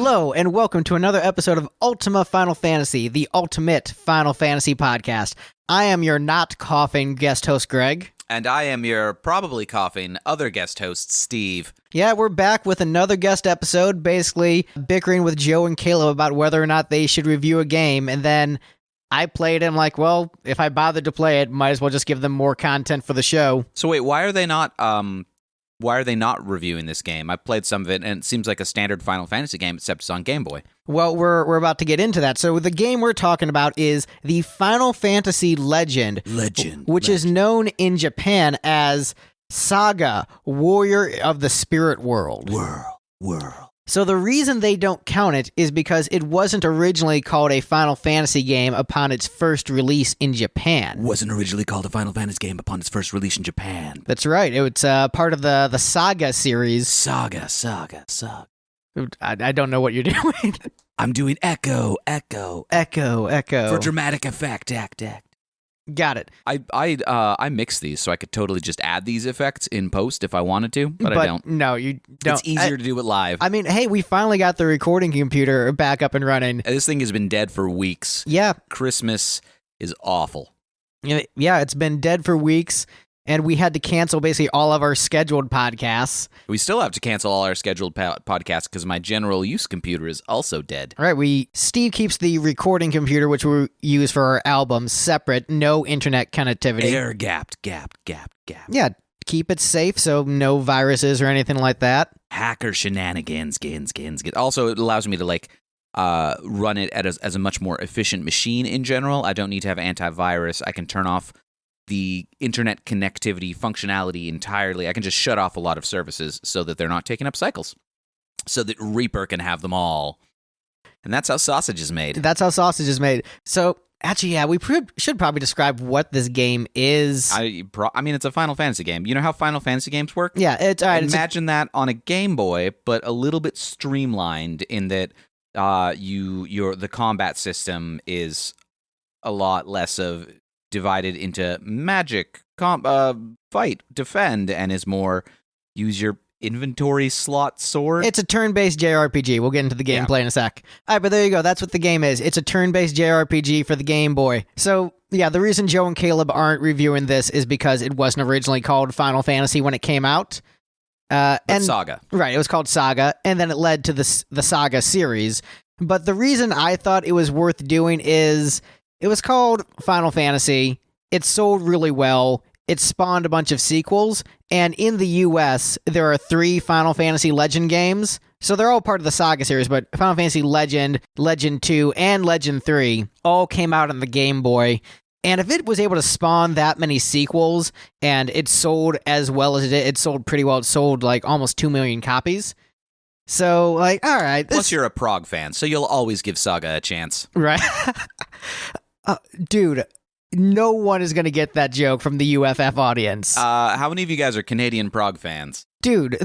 Hello, and welcome to another episode of Ultima Final Fantasy, the ultimate Final Fantasy podcast. I am your not coughing guest host, Greg. And I am your probably coughing other guest host, Steve. Yeah, we're back with another guest episode, basically bickering with Joe and Caleb about whether or not they should review a game, and then I played it, and like, well, if I bothered to play it, might as well just give them more content for the show. So wait, why are they not reviewing this game? I played some of it, and it seems like a standard Final Fantasy game, except it's on Game Boy. Well, we're about to get into that. So the game we're talking about is the Final Fantasy Legend, which is known in Japan as Saga, Warrior of the Spirit World. World. So the reason they don't count it is because it wasn't originally called a Final Fantasy game upon its first release in Japan. Wasn't originally called a Final Fantasy game upon its first release in Japan. That's right. It was part of the Saga series. Saga. I don't know what you're doing. I'm doing echo. For dramatic effect, act. Got it. I mix these, so I could totally just add these effects in post if I wanted to, but I don't. No, you don't. It's easier to do it live. I mean, hey, we finally got the recording computer back up and running. This thing has been dead for weeks. Yeah. Christmas is awful. Yeah, it's been dead for weeks, and we had to cancel basically all of our scheduled podcasts. We still have to cancel all our scheduled podcasts because my general use computer is also dead. All right, Steve keeps the recording computer, which we use for our albums, separate, no internet connectivity. Air gapped. Yeah, keep it safe so no viruses or anything like that. Hacker shenanigans. Also, it allows me to run it as a much more efficient machine in general. I don't need to have antivirus. I can turn off the internet connectivity functionality entirely. I can just shut off a lot of services so that they're not taking up cycles, so that Reaper can have them all. And that's how sausage is made. So, actually, yeah, we should probably describe what this game is. I mean, it's a Final Fantasy game. You know how Final Fantasy games work? Yeah, it's all right. Imagine that on a Game Boy, but a little bit streamlined in that the combat system is a lot less of divided into magic, fight, defend, and is more use your inventory slot sword. It's a turn-based JRPG. We'll get into the gameplay in a sec. All right, but there you go. That's what the game is. It's a turn-based JRPG for the Game Boy. So, yeah, the reason Joe and Caleb aren't reviewing this is because it wasn't originally called Final Fantasy when it came out. And Saga. Right, it was called Saga, and then it led to the Saga series. But the reason I thought it was worth doing is it was called Final Fantasy. It sold really well. It spawned a bunch of sequels. And in the US, there are 3 Final Fantasy Legend games. So they're all part of the Saga series, but Final Fantasy Legend, Legend 2, and Legend 3 all came out on the Game Boy. And if it was able to spawn that many sequels and it sold as well as it sold pretty well. It sold like almost 2 million copies. So, all right. Plus, you're a Prog fan, so you'll always give Saga a chance. Right. Dude, no one is going to get that joke from the UFF audience. How many of you guys are Canadian Prog fans? Dude,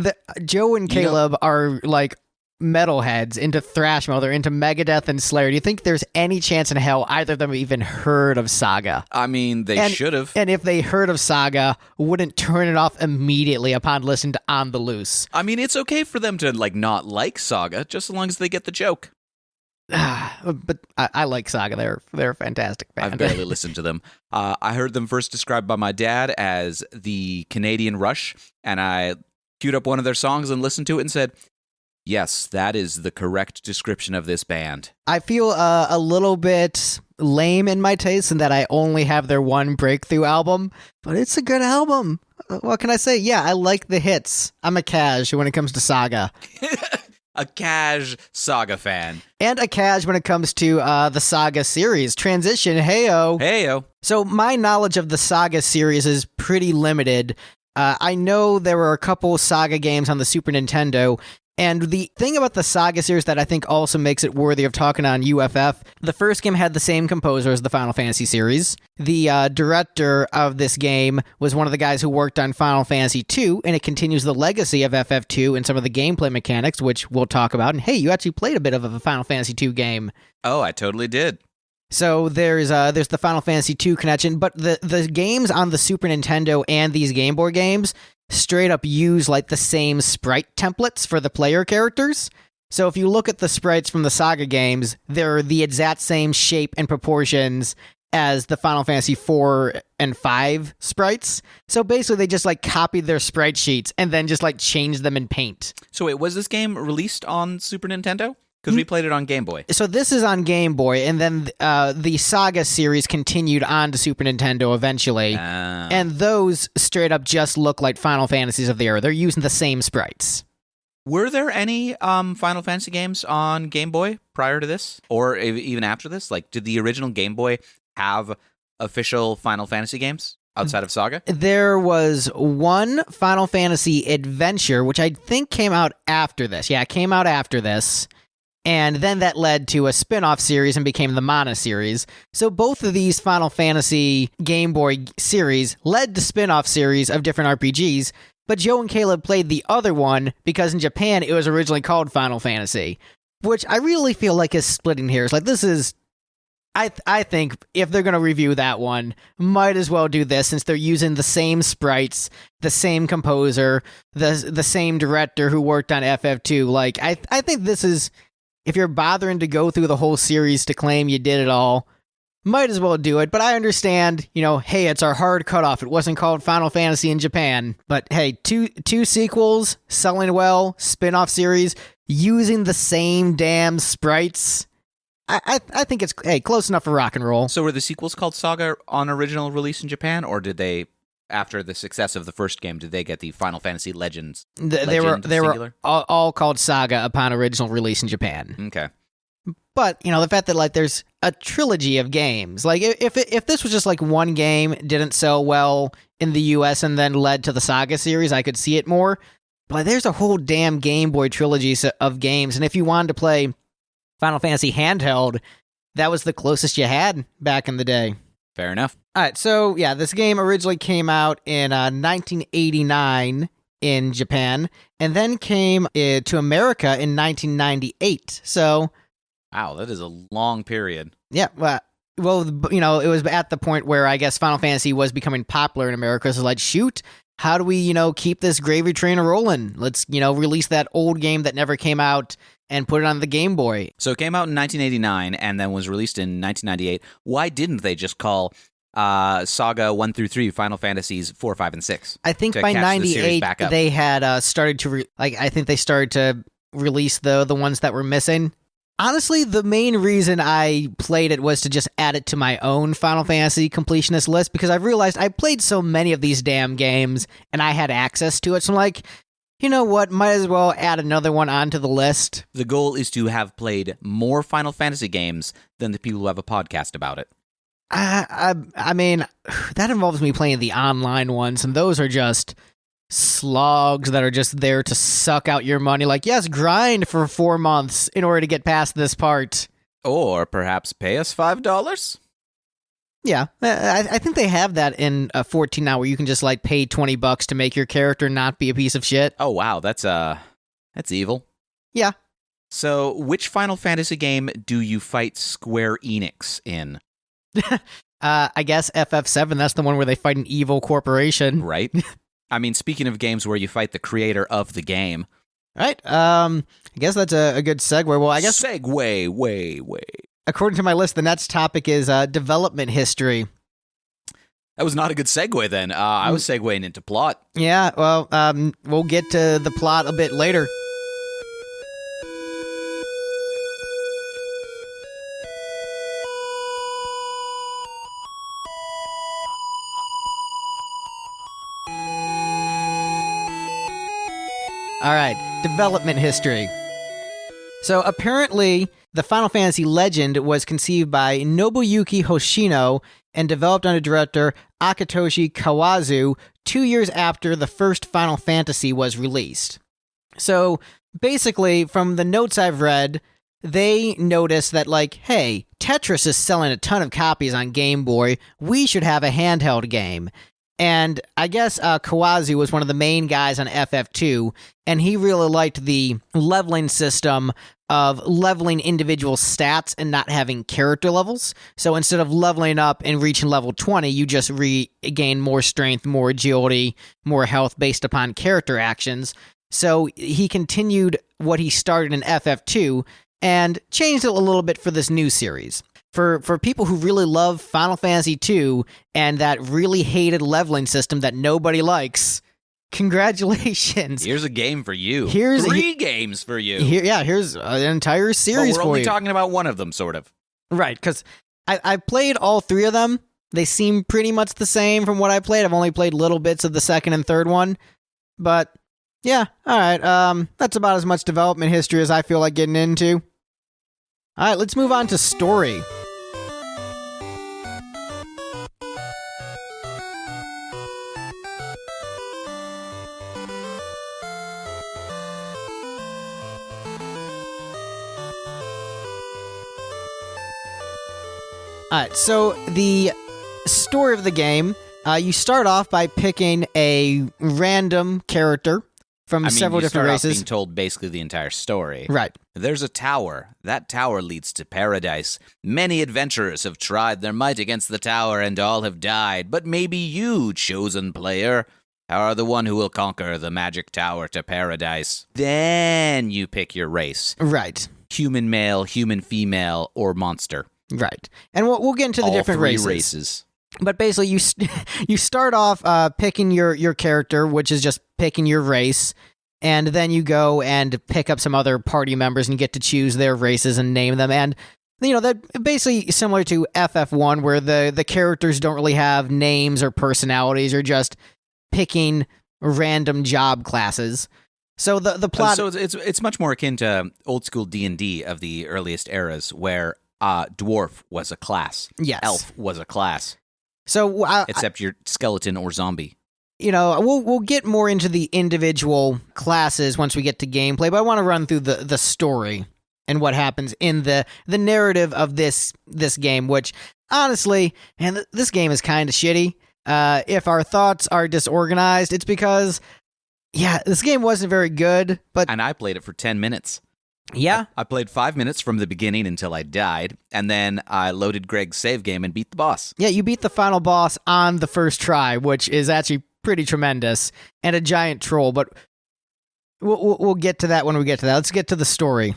Joe and Caleb are like metalheads into thrash metal. They're into Megadeth and Slayer. Do you think there's any chance in hell either of them have even heard of Saga? I mean, they should have. And if they heard of Saga, wouldn't turn it off immediately upon listening to On the Loose. I mean, it's okay for them to not like Saga, just as long as they get the joke. But I like Saga. They're a fantastic band. I've barely listened to them. I heard them first described by my dad as the Canadian Rush, and I queued up one of their songs and listened to it and said, yes, that is the correct description of this band. I feel a little bit lame in my taste in that I only have their one breakthrough album, but it's a good album. What can I say? Yeah, I like the hits. I'm a cash when it comes to Saga. A cash Saga fan. And a cash when it comes to the Saga series. Transition, heyo. Heyo. So my knowledge of the Saga series is pretty limited. I know there were a couple Saga games on the Super Nintendo, and the thing about the Saga series that I think also makes it worthy of talking on UFF, the first game had the same composer as the Final Fantasy series. The director of this game was one of the guys who worked on Final Fantasy II, and it continues the legacy of FF2 and some of the gameplay mechanics, which we'll talk about. And hey, you actually played a bit of a Final Fantasy II game. Oh, I totally did. So there's the Final Fantasy II connection, but the games on the Super Nintendo and these Game Boy games straight up use like the same sprite templates for the player characters. So if you look at the sprites from the Saga games, they're the exact same shape and proportions as the Final Fantasy 4 and 5 sprites. So basically they just like copied their sprite sheets and then just like changed them in Paint. So wait, was this game released on Super Nintendo? Because we played it on Game Boy. So this is on Game Boy, and then the Saga series continued on to Super Nintendo eventually. And those straight up just look like Final Fantasies of the era. They're using the same sprites. Were there any Final Fantasy games on Game Boy prior to this? Or even after this? Like, did the original Game Boy have official Final Fantasy games outside of Saga? There was one Final Fantasy Adventure, which I think came out after this. Yeah, it came out after this. And then that led to a spin-off series and became the Mana series. So both of these Final Fantasy Game Boy series led to spin-off series of different RPGs, but Joe and Caleb played the other one because in Japan it was originally called Final Fantasy, which I really feel like is splitting hairs. Like, this is... I think if they're going to review that one, might as well do this since they're using the same sprites, the same composer, the same director who worked on FF2. Like, I think this is... If you're bothering to go through the whole series to claim you did it all, might as well do it. But I understand, hey, it's our hard cutoff. It wasn't called Final Fantasy in Japan. But hey, two sequels, selling well, spin-off series, using the same damn sprites. I think it's, hey, close enough for rock and roll. So were the sequels called Saga on original release in Japan, or did they... After the success of the first game, did they get the Final Fantasy Legends? They were all called Saga upon original release in Japan. Okay. But, the fact that, like, there's a trilogy of games. Like, if this was just, like, one game didn't sell well in the US and then led to the Saga series, I could see it more. But there's a whole damn Game Boy trilogy of games. And if you wanted to play Final Fantasy handheld, that was the closest you had back in the day. Fair enough. All right, so yeah, this game originally came out in 1989 in Japan, and then came to America in 1998. So, wow, that is a long period. Yeah, well, it was at the point where I guess Final Fantasy was becoming popular in America. So, like, shoot, how do we, keep this gravy train rolling? Let's, release that old game that never came out and put it on the Game Boy. So it came out in 1989 and then was released in 1998. Why didn't they just call Saga 1 through 3 Final Fantasies 4, 5, and 6? I think by 98 they had started to I think they started to release the ones that were missing. Honestly, the main reason I played it was to just add it to my own Final Fantasy completionist list, because I realized I played so many of these damn games and I had access to it. So I'm like, you know what? Might as well add another one onto the list. The goal is to have played more Final Fantasy games than the people who have a podcast about it. I mean, that involves me playing the online ones, and those are just slogs that are just there to suck out your money. Like, yes, grind for 4 months in order to get past this part. Or perhaps pay us $5? Yeah, I think they have that in 14 now, where you can just like pay $20 to make your character not be a piece of shit. Oh wow, that's evil. Yeah. So, which Final Fantasy game do you fight Square Enix in? I guess FF7. That's the one where they fight an evil corporation, right? I mean, speaking of games where you fight the creator of the game, right? I guess that's a good segue. Well, I guess segue way. According to my list, the next topic is development history. That was not a good segue then. I was segueing into plot. Yeah, well, we'll get to the plot a bit later. All right, development history. So apparently, the Final Fantasy Legend was conceived by Nobuyuki Hoshino and developed under director Akitoshi Kawazu 2 years after the first Final Fantasy was released. So basically, from the notes I've read, they noticed that, like, hey, Tetris is selling a ton of copies on Game Boy. We should have a handheld game. And I guess Kawazu was one of the main guys on FF2, and he really liked the leveling system of leveling individual stats and not having character levels. So instead of leveling up and reaching level 20, you just regain more strength, more agility, more health based upon character actions. So he continued what he started in FF2 and changed it a little bit for this new series. For people who really love Final Fantasy II and that really hated leveling system that nobody likes, congratulations. Here's a game for you. Here's 3 games for you. Here's an entire series for you. But we're only talking about one of them, sort of. Right, because I played all 3 of them. They seem pretty much the same from what I played. I've only played little bits of the second and third one. But, yeah, all right. That's about as much development history as I feel like getting into. All right, let's move on to story. Alright, so the story of the game, you start off by picking a random character from several different races. Off being told basically the entire story. Right. There's a tower. That tower leads to paradise. Many adventurers have tried their might against the tower and all have died. But maybe you, chosen player, are the one who will conquer the magic tower to paradise. Then you pick your race. Right. Human male, human female, or monster. Right. And we'll get into the different races. But basically, you start off picking your character, which is just picking your race, and then you go and pick up some other party members and get to choose their races and name them. And, that basically similar to FF1, where the characters don't really have names or personalities, or just picking random job classes. So the plot... So it's much more akin to old school D&D of the earliest eras, where dwarf was a class. Yes. Elf was a class. So except you're skeleton or zombie. We'll get more into the individual classes once we get to gameplay, but I want to run through the story and what happens in the narrative of this game, which honestly, and this game is kind of shitty. If our thoughts are disorganized, it's because, this game wasn't very good. And I played it for 10 minutes. Yeah? I played 5 minutes from the beginning until I died, and then I loaded Greg's save game and beat the boss. Yeah, you beat the final boss on the first try, which is actually pretty tremendous, and a giant troll, but we'll get to that when we get to that. Let's get to the story.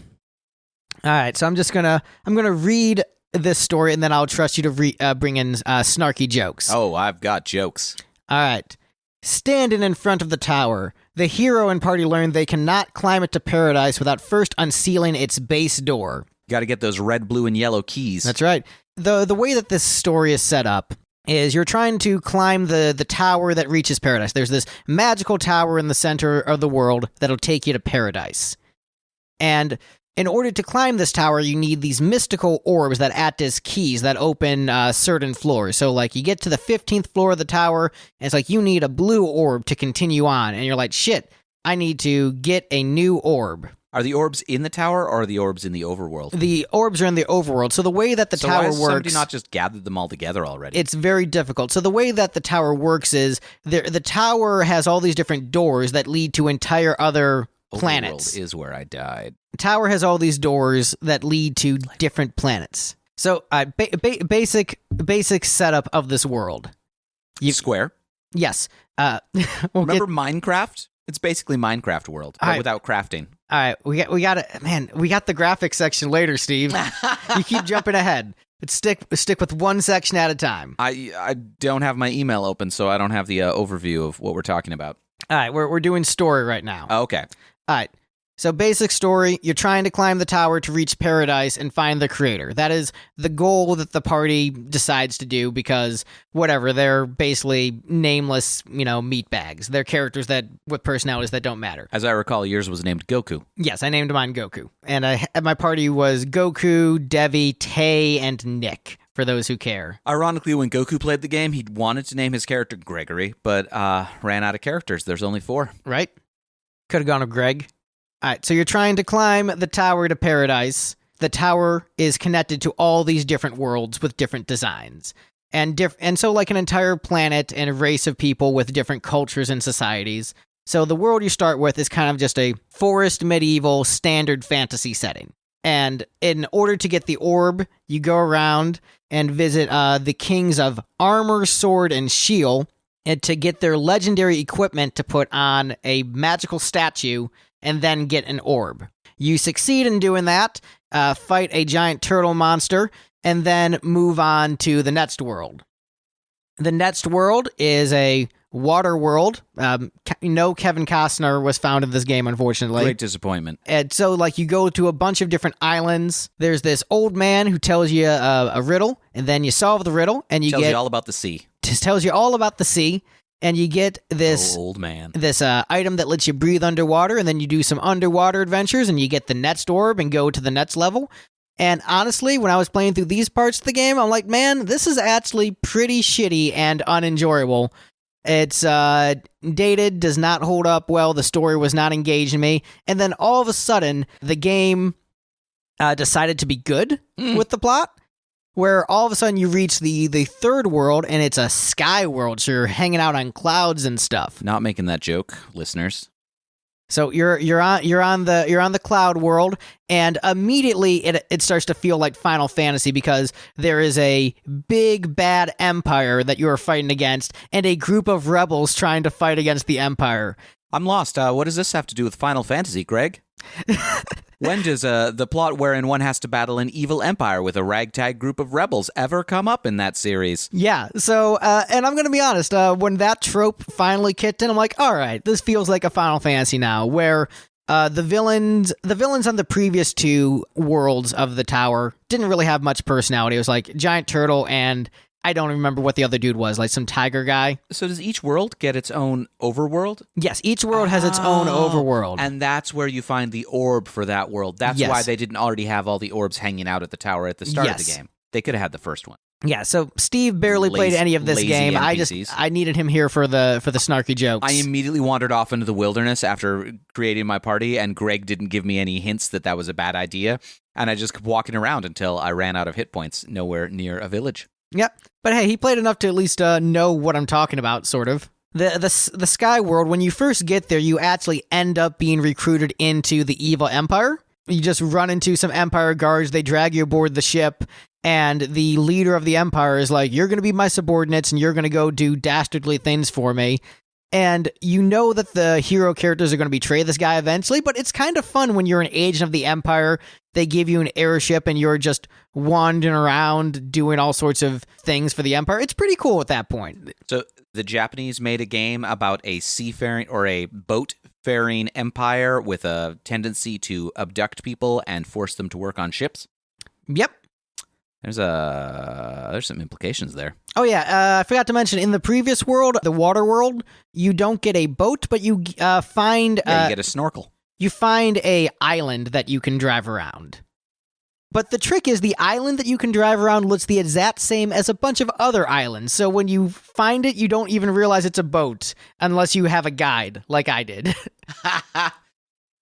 All right, so I'm gonna read this story, and then I'll trust you to bring in snarky jokes. Oh, I've got jokes. All right. Standing in front of the tower, the hero and party learn they cannot climb it to paradise without first unsealing its base door. Got to get those red, blue, and yellow keys. That's right. The way that this story is set up is you're trying to climb the tower that reaches paradise. There's this magical tower in the center of the world that'll take you to paradise. And in order to climb this tower, you need these mystical orbs that act as keys that open certain floors. So, you get to the 15th floor of the tower, and it's like you need a blue orb to continue on. And you're like, shit, I need to get a new orb. Are the orbs in the tower, or are the orbs in the overworld? The orbs are in the overworld. So the way that the tower works... So why has somebody not just gathered them all together already? It's very difficult. So the way that the tower works is the tower has all these different doors that lead to entire other planets. Overworld is where I died. Tower has all these doors that lead to different planets. So, basic setup of this world. Square. Yes. Remember Minecraft? It's basically Minecraft world, but without crafting. All right, we got it. Man, we got the graphics section later, Steve. You keep jumping ahead. But stick with one section at a time. I don't have my email open, so I don't have the overview of what we're talking about. All right, we're doing story right now. Okay. All right. So basic story, you're trying to climb the tower to reach paradise and find the creator. That is the goal that the party decides to do because, whatever, they're basically nameless, meatbags. They're characters with personalities that don't matter. As I recall, yours was named Goku. Yes, I named mine Goku. And my party was Goku, Devi, Tay, and Nick, for those who care. Ironically, when Goku played the game, he wanted to name his character Gregory, but ran out of characters. There's only 4. Right? Could have gone with Greg. All right, so you're trying to climb the tower to paradise. The tower is connected to all these different worlds with different designs. And so like an entire planet and a race of people with different cultures and societies. So the world you start with is kind of just a forest, medieval, standard fantasy setting. And in order to get the orb, you go around and visit the kings of Armor, Sword, and Shield, and to get their legendary equipment to put on a magical statue and then get an orb. You succeed in doing that, fight a giant turtle monster, and then move on to the next world. The next world is a water world. No Kevin Costner was found in this game, unfortunately. Great disappointment. And so, like, you go to a bunch of different islands. There's this old man who tells you a riddle, and then you solve the riddle, and Tells you all about the sea. tells you all about the sea, and you get this Old man. this item that lets you breathe underwater, and then you do some underwater adventures, and you get the next orb and go to the next level. And honestly, when I was playing through these parts of the game, I'm like, man, this is actually pretty shitty and unenjoyable. It's dated, does not hold up well, the story was not engaging me, and then all of a sudden, the game decided to be good with the plot, where all of a sudden you reach the third world, and it's a sky world, so you're hanging out on clouds and stuff. Not making that joke, listeners. So you're on the cloud world, and immediately it starts to feel like Final Fantasy because there is a big bad empire that you are fighting against, and a group of rebels trying to fight against the empire. I'm lost. What does this have to do with Final Fantasy, Greg? When does the plot wherein one has to battle an evil empire with a ragtag group of rebels ever come up in that series? Yeah, so, and I'm going to be honest, when that trope finally kicked in, I'm like, all right, this feels like a Final Fantasy now, where the villains on the previous two worlds of the tower didn't really have much personality. It was like Giant Turtle and I don't remember what the other dude was, like some tiger guy. So does each world get its own overworld? Yes, each world has its own overworld. And that's where you find the orb for that world. That's Yes. why they didn't already have all the orbs hanging out at the tower at the start of the Yes. game. They could have had the first one. Yeah, so Steve barely played any of this lazy game. NPCs. I needed him here for the snarky jokes. I immediately wandered off into the wilderness after creating my party, and Greg didn't give me any hints that was a bad idea. And I just kept walking around until I ran out of hit points, nowhere near a village. Yep. But hey, he played enough to at least know what I'm talking about, sort of. The Sky World, when you first get there, you actually end up being recruited into the evil empire. You just run into some empire guards, they drag you aboard the ship, and the leader of the empire is like, you're going to be my subordinates, and you're going to go do dastardly things for me. And you know that the hero characters are going to betray this guy eventually, but it's kind of fun when you're an agent of the Empire. They give you an airship and you're just wandering around doing all sorts of things for the Empire. It's pretty cool at that point. So the Japanese made a game about a seafaring or a boat-faring empire with a tendency to abduct people and force them to work on ships? Yep. There's some implications there. Oh yeah, I forgot to mention, in the previous world, the water world, you don't get a boat, but you find... you get a snorkel. You find a island that you can drive around. But the trick is the island that you can drive around looks the exact same as a bunch of other islands, so when you find it, you don't even realize it's a boat, unless you have a guide, like I did.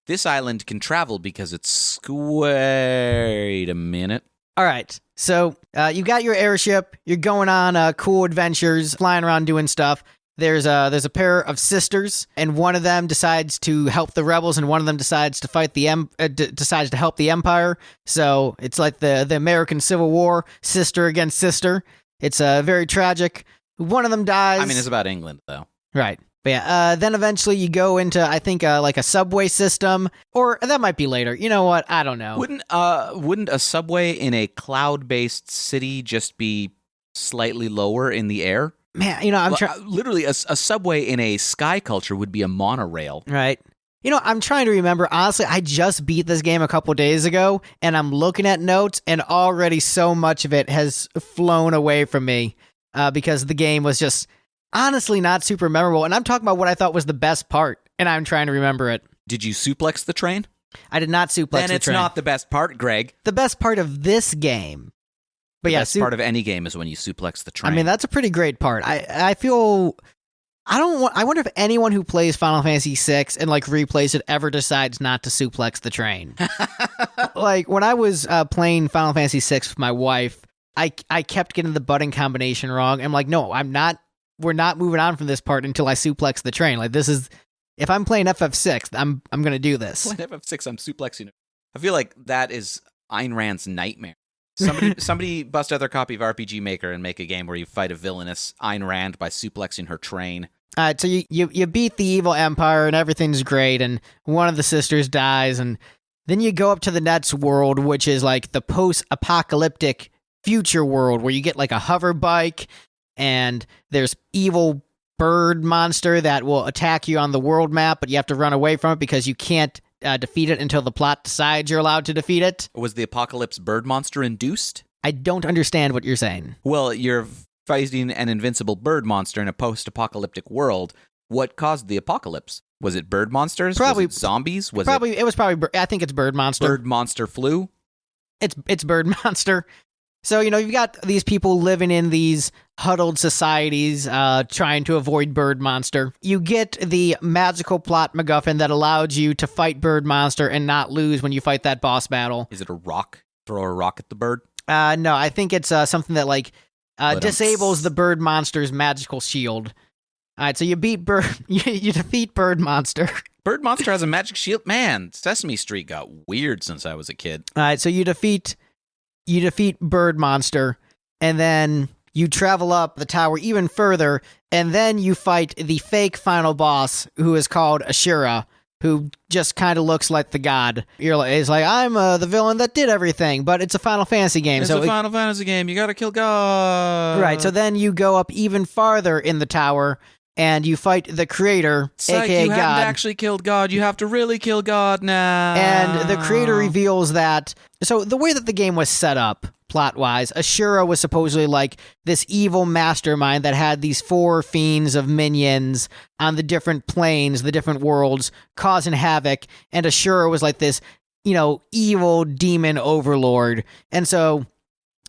This island can travel because it's... Wait a minute. All right, so you got your airship. You're going on cool adventures, flying around doing stuff. There's a pair of sisters, and one of them decides to help the rebels, and one of them decides to fight decides to help the Empire. So it's like the American Civil War, sister against sister. It's very tragic. One of them dies. I mean, it's about England, though. Right. But yeah, then eventually you go into, I think, like a subway system, or that might be later. You know what? I don't know. Wouldn't a subway in a cloud-based city just be slightly lower in the air? Man, you know, I'm trying. Literally, a subway in a sky culture would be a monorail. Right. You know, I'm trying to remember. Honestly, I just beat this game a couple days ago, and I'm looking at notes, and already so much of it has flown away from me because the game was just honestly not super memorable. And I'm talking about what I thought was the best part, and I'm trying to remember it. Did you suplex the train? I did not suplex the train. Then it's not the best part, Greg. The best part of this game. But the yeah, best part of any game is when you suplex the train. I mean, that's a pretty great part. I feel... I wonder if anyone who plays Final Fantasy VI and like replays it ever decides not to suplex the train. Like when I was playing Final Fantasy VI with my wife, I kept getting the button combination wrong. I'm like, no, I'm not. We're not moving on from this part until I suplex the train. Like this is, if I'm playing FF6, I'm gonna do this. Playing FF6, I'm suplexing it. I feel like that is Ayn Rand's nightmare. Somebody bust out their copy of RPG Maker and make a game where you fight a villainous Ayn Rand by suplexing her train. All right, so you beat the evil empire and everything's great, and one of the sisters dies, and then you go up to the next world, which is like the post-apocalyptic future world where you get like a hover bike, and there's evil bird monster that will attack you on the world map, but you have to run away from it because you can't defeat it until the plot decides you're allowed to defeat it. Was the apocalypse bird monster induced? I don't understand what you're saying. Well, you're fighting an invincible bird monster in a post-apocalyptic world. What caused the apocalypse? Was it bird monsters? Probably was it zombies. It was probably. I think it's bird monster. Bird monster flu. It's bird monster. So, you've got these people living in these huddled societies trying to avoid Bird Monster. You get the magical plot MacGuffin that allows you to fight Bird Monster and not lose when you fight that boss battle. Is it a rock? Throw a rock at the bird? No, I think it's something that disables the Bird Monster's magical shield. All right, so you beat you defeat Bird Monster. Bird Monster has a magic shield? Man, Sesame Street got weird since I was a kid. All right, so you defeat Bird Monster, and then you travel up the tower even further, and then you fight the fake final boss, who is called Ashura, who just kind of looks like the god. It's like, I'm the villain that did everything, but it's a Final Fantasy game. It's a Final Fantasy game. You gotta kill God. Right, so then you go up even farther in the tower, and you fight the creator, a.k.a. you God. haven't actually killed God. You have to really kill God now. And the creator reveals that... So the way that the game was set up, plot-wise, Ashura was supposedly like this evil mastermind that had these 4 fiends of minions on the different planes, the different worlds, causing havoc. And Ashura was like this, evil demon overlord. And so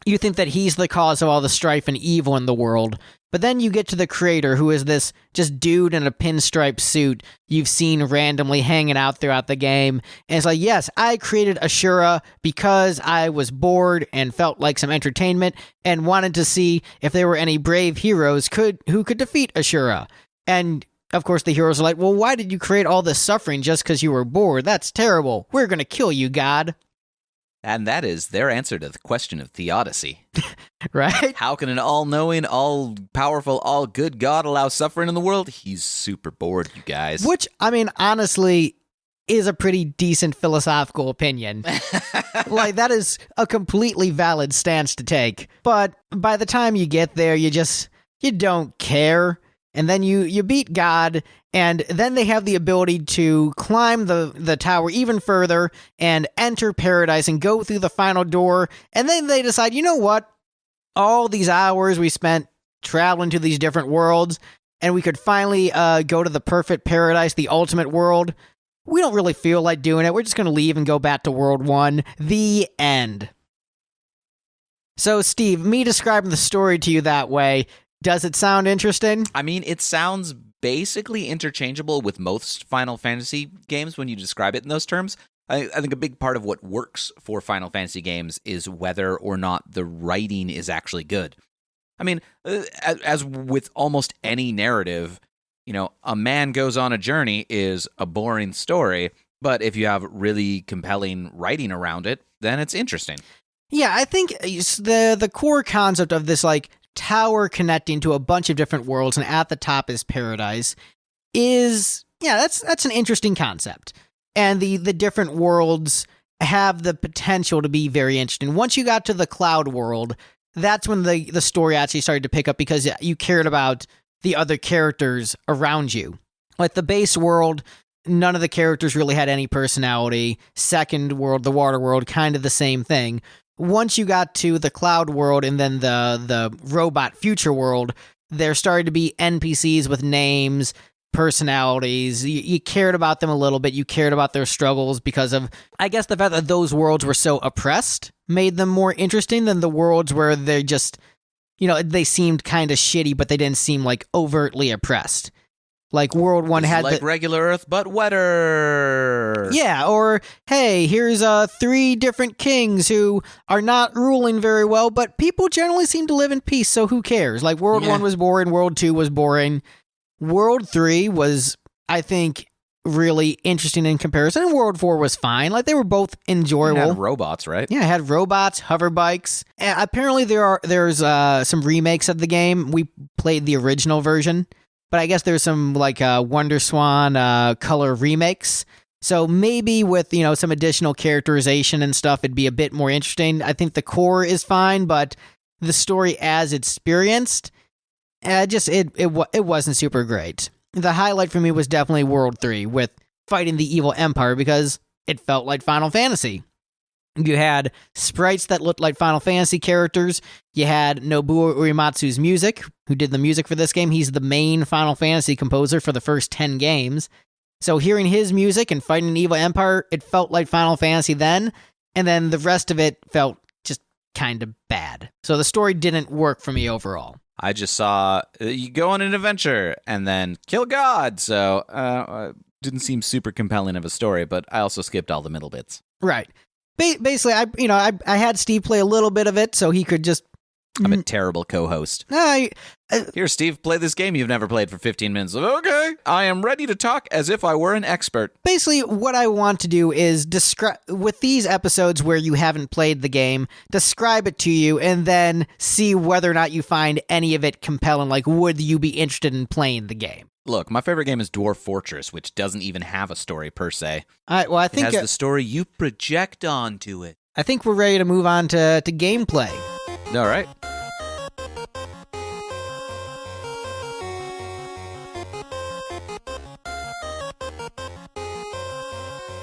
you think that he's the cause of all the strife and evil in the world. But then you get to the creator, who is this just dude in a pinstripe suit you've seen randomly hanging out throughout the game. And it's like, yes, I created Ashura because I was bored and felt like some entertainment and wanted to see if there were any brave heroes who could defeat Ashura. And of course, the heroes are like, well, why did you create all this suffering just because you were bored? That's terrible. We're going to kill you, God. And that is their answer to the question of theodicy. Right? How can an all-knowing, all-powerful, all-good God allow suffering in the world? He's super bored, you guys. Which, honestly, is a pretty decent philosophical opinion. That is a completely valid stance to take. But by the time you get there, you don't care. And then you beat God, and then they have the ability to climb the tower even further and enter paradise and go through the final door. And then they decide, you know what? All these hours we spent traveling to these different worlds, and we could finally go to the perfect paradise, the ultimate world. We don't really feel like doing it. We're just going to leave and go back to World 1. The end. So, Steve, me describing the story to you that way, does it sound interesting? I mean, it sounds basically interchangeable with most Final Fantasy games when you describe it in those terms. I think a big part of what works for Final Fantasy games is whether or not the writing is actually good. I mean, as with almost any narrative, a man goes on a journey is a boring story, but if you have really compelling writing around it, then it's interesting. Yeah, I think the core concept of this, tower connecting to a bunch of different worlds, and at the top is paradise, that's an interesting concept. And the different worlds have the potential to be very interesting. Once you got to the cloud world, that's when the story actually started to pick up, because you cared about the other characters around you. Like the base world, none of the characters really had any personality. Second world, the water world, kind of the same thing. Once you got to the cloud world and then the robot future world, there started to be NPCs with names, personalities. You cared about them a little bit. You cared about their struggles because of, I guess, the fact that those worlds were so oppressed made them more interesting than the worlds where they just, they seemed kind of shitty, but they didn't seem overtly oppressed. Like World 1 had regular Earth, but wetter. Yeah, or, hey, here's 3 different kings who are not ruling very well, but people generally seem to live in peace, so who cares? World 1 was boring, World 2 was boring. World 3 was, I think, really interesting in comparison. And World 4 was fine. Like, they were both enjoyable. It had robots, right? Yeah, it had robots, hover bikes. And apparently there's some remakes of the game. We played the original version, but I guess there's some like WonderSwan color remakes. So maybe with, some additional characterization and stuff, it'd be a bit more interesting. I think the core is fine, but the story as experienced, it wasn't super great. The highlight for me was definitely World 3 with fighting the evil empire because it felt like Final Fantasy. You had sprites that looked like Final Fantasy characters. You had Nobuo Uematsu's music, who did the music for this game. He's the main Final Fantasy composer for the first 10 games. So hearing his music and fighting an evil empire, it felt like Final Fantasy then, and then the rest of it felt just kind of bad. So the story didn't work for me overall. I just saw you go on an adventure and then kill God, so didn't seem super compelling of a story, but I also skipped all the middle bits. Right. Basically, I had Steve play a little bit of it so he could just... I'm a terrible co-host. Here, Steve, play this game you've never played for 15 minutes. Okay, I am ready to talk as if I were an expert. Basically, what I want to do is describe, with these episodes where you haven't played the game, describe it to you and then see whether or not you find any of it compelling. Like, would you be interested in playing the game? Look, my favorite game is Dwarf Fortress, which doesn't even have a story per se. All right, well, I think it has the story you project onto it. I think we're ready to move on to gameplay. All right.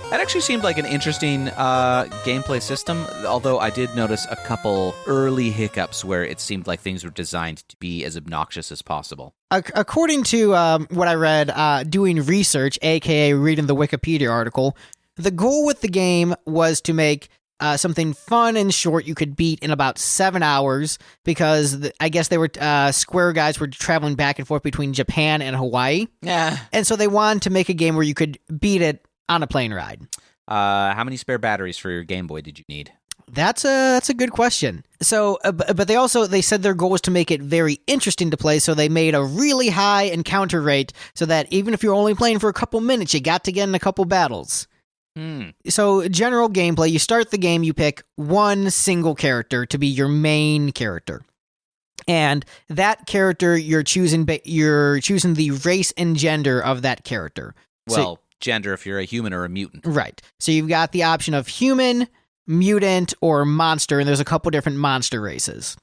That actually seemed like an interesting gameplay system, although I did notice a couple early hiccups where it seemed like things were designed to be as obnoxious as possible. According to what I read, doing research, aka reading the Wikipedia article, the goal with the game was to make something fun and short you could beat in about 7 hours, because I guess they were Square guys were traveling back and forth between Japan and Hawaii. Yeah. And so they wanted to make a game where you could beat it on a plane ride. How many spare batteries for your Game Boy did you need? That's a good question. So, but they said their goal was to make it very interesting to play, so they made a really high encounter rate so that even if you're only playing for a couple minutes, you got to get in a couple battles. So, general gameplay, you start the game, you pick one single character to be your main character. And that character, you're choosing the race and gender of that character. Well, gender if you're a human or a mutant. Right. So you've got the option of human, mutant, or monster, and there's a couple different monster races.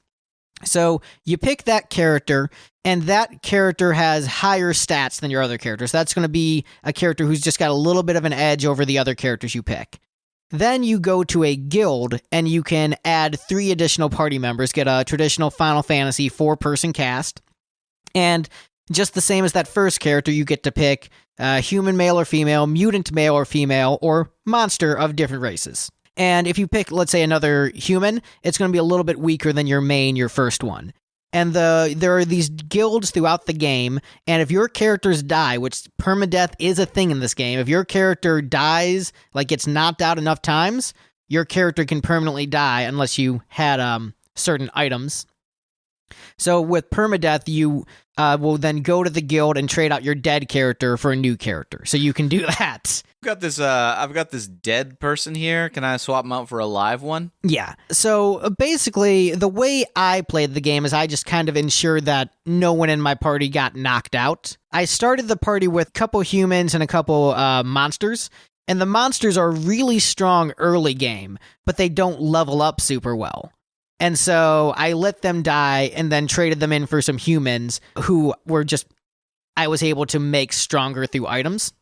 So you pick that character, and that character has higher stats than your other characters. So that's going to be a character who's just got a little bit of an edge over the other characters you pick. Then you go to a guild, and you can add 3 additional party members, get a traditional Final Fantasy 4-person cast, and just the same as that first character, you get to pick human male or female, mutant male or female, or monster of different races. And if you pick, let's say, another human, it's going to be a little bit weaker than your first one. And there are these guilds throughout the game, and if your characters die, which permadeath is a thing in this game, if your character dies, like gets knocked out enough times, your character can permanently die unless you had certain items. So with permadeath, you will then go to the guild and trade out your dead character for a new character. So you can do that. I've got this dead person here. Can I swap him out for a live one? Yeah. So basically, the way I played the game is I just kind of ensured that no one in my party got knocked out. I started the party with a couple humans and a couple monsters. And the monsters are really strong early game, but they don't level up super well. And so I let them die and then traded them in for some humans who I was able to make stronger through items.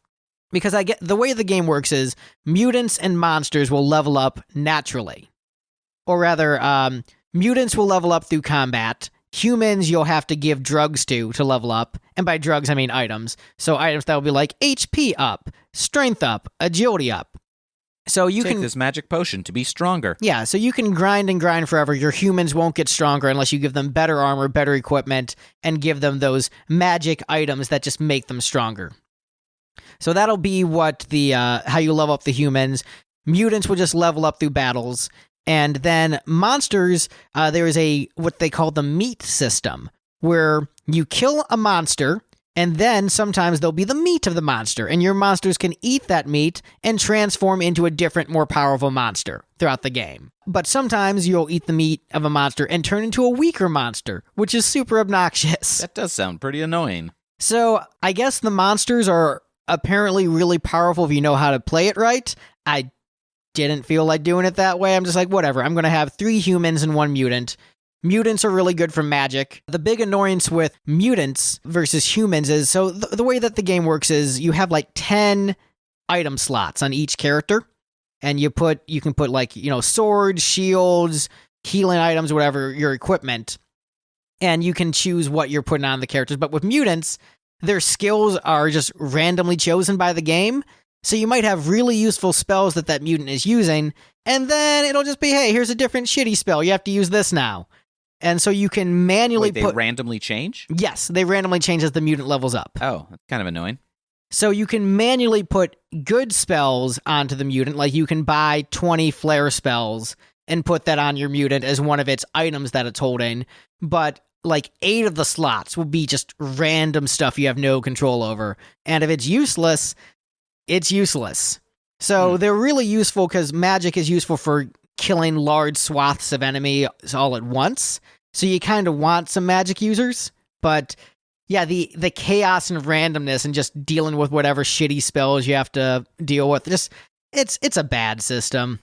Because the way the game works is mutants and monsters will level up naturally. Or rather, mutants will level up through combat. Humans you'll have to give drugs to level up. And by drugs, I mean items. So items that will be like HP up, strength up, agility up. So you Take this magic potion to be stronger. Yeah, so you can grind and grind forever. Your humans won't get stronger unless you give them better armor, better equipment, and give them those magic items that just make them stronger. So that'll be what how you level up the humans. Mutants will just level up through battles. And then monsters, there is what they call the meat system, where you kill a monster, And then sometimes there'll be the meat of the monster, and your monsters can eat that meat and transform into a different, more powerful monster throughout the game. But sometimes you'll eat the meat of a monster and turn into a weaker monster, which is super obnoxious. That does sound pretty annoying. So I guess the monsters are apparently really powerful if you know how to play it right. I didn't feel like doing it that way. I'm just like, whatever, I'm going to have 3 humans and 1 mutant. Mutants are really good for magic. The big annoyance with mutants versus humans is, so the way that the game works is you have like 10 item slots on each character, and you can put like, swords, shields, healing items, whatever, your equipment, and you can choose what you're putting on the characters. But with mutants, their skills are just randomly chosen by the game, so you might have really useful spells that mutant is using, and then it'll just be, hey, here's a different shitty spell, you have to use this now. And so you can manually Wait, they randomly change? Yes, they randomly change as the mutant levels up. Oh, that's kind of annoying. So you can manually put good spells onto the mutant, like you can buy 20 flare spells and put that on your mutant as one of its items that it's holding, but like 8 of the slots will be just random stuff you have no control over. And if it's useless, it's useless. So they're really useful because magic is useful for killing large swaths of enemies all at once. So you kind of want some magic users, but yeah, the chaos and randomness and just dealing with whatever shitty spells you have to deal with, just it's a bad system.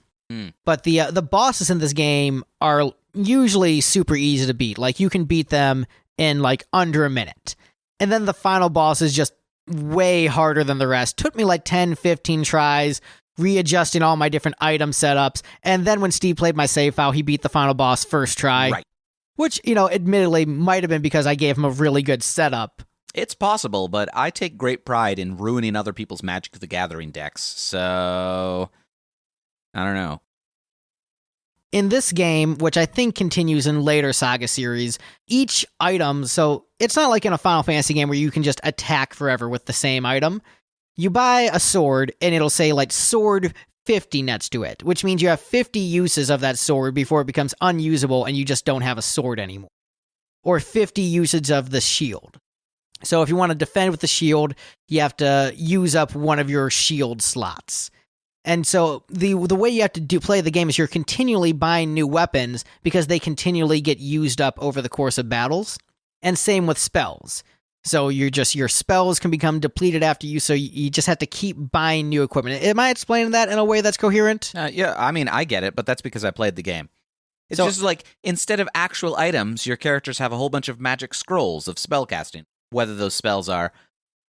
But the bosses in this game are usually super easy to beat. Like you can beat them in like under a minute. And then the final boss is just way harder than the rest. Took me like 10, 15 tries, readjusting all my different item setups. And then when Steve played my save file, he beat the final boss first try. Right. Which, admittedly might have been because I gave him a really good setup. It's possible, but I take great pride in ruining other people's Magic the Gathering decks, so I don't know. In this game, which I think continues in later Saga series, each item, so it's not like in a Final Fantasy game where you can just attack forever with the same item. You buy a sword, and it'll say, like, sword 50 next to it, which means you have 50 uses of that sword before it becomes unusable and you just don't have a sword anymore. Or 50 uses of the shield. So if you want to defend with the shield, you have to use up one of your shield slots. And so the way you have to play the game is you're continually buying new weapons because they continually get used up over the course of battles. And same with spells. So your spells can become depleted after you, so you just have to keep buying new equipment. Am I explaining that in a way that's coherent? Yeah, I mean, I get it, but that's because I played the game. It's just like, instead of actual items, your characters have a whole bunch of magic scrolls of spellcasting, whether those spells are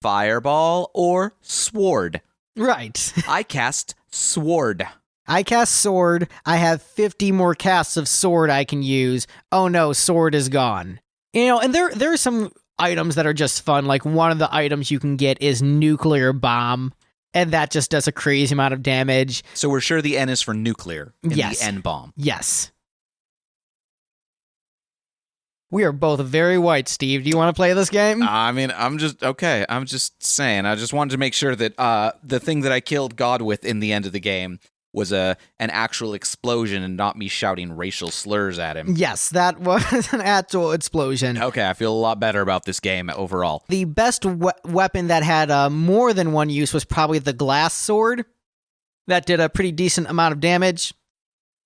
Fireball or Sword. Right. I cast Sword. I cast Sword. I have 50 more casts of Sword I can use. Oh no, Sword is gone. And there are some items that are just fun. Like one of the items you can get is Nuclear Bomb, and that just does a crazy amount of damage. So we're sure the N is for nuclear in Yes. the N bomb. Yes. We are both very white, Steve. Do you want to play this game? I mean, I'm just saying. I just wanted to make sure that the thing that I killed God with in the end of the game was an actual explosion and not me shouting racial slurs at him. Yes, that was an actual explosion. Okay, I feel a lot better about this game overall. The best weapon that had more than one use was probably the glass sword. That did a pretty decent amount of damage.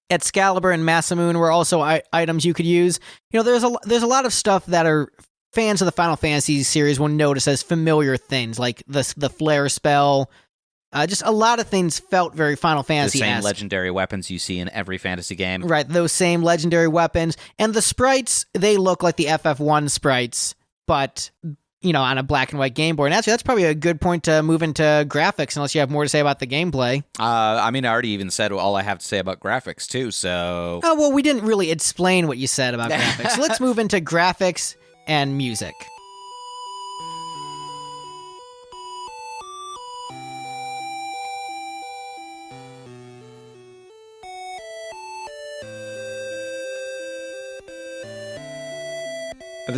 Excalibur and Masamune were also items you could use. There's a lot of stuff that are fans of the Final Fantasy series will notice as familiar things, like the flare spell. Just a lot of things felt very Final Fantasy-esque. The same legendary weapons you see in every fantasy game. Right, those same legendary weapons. And the sprites, they look like the FF1 sprites, but, on a black and white Game Boy. And actually, that's probably a good point to move into graphics, unless you have more to say about the gameplay. I mean, I already even said all I have to say about graphics, too, so... Oh, well, we didn't really explain what you said about graphics. So let's move into graphics and music.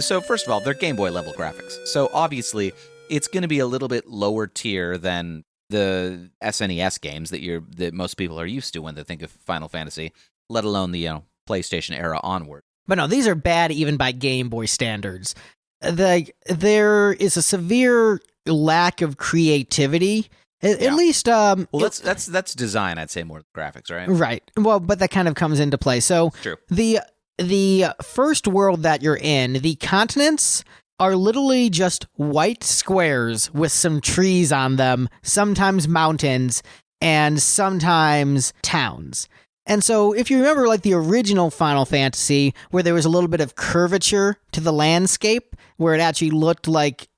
So first of all, they're Game Boy level graphics. So obviously, it's going to be a little bit lower tier than the SNES games that most people are used to when they think of Final Fantasy, let alone the PlayStation era onward. But no, these are bad even by Game Boy standards. there is a severe lack of creativity. At least, well, that's design. I'd say more than graphics, right? Right. Well, but that kind of comes into play. So True. The first world that you're in, the continents are literally just white squares with some trees on them, sometimes mountains, and sometimes towns. And so if you remember like the original Final Fantasy, where there was a little bit of curvature to the landscape, where it actually looked like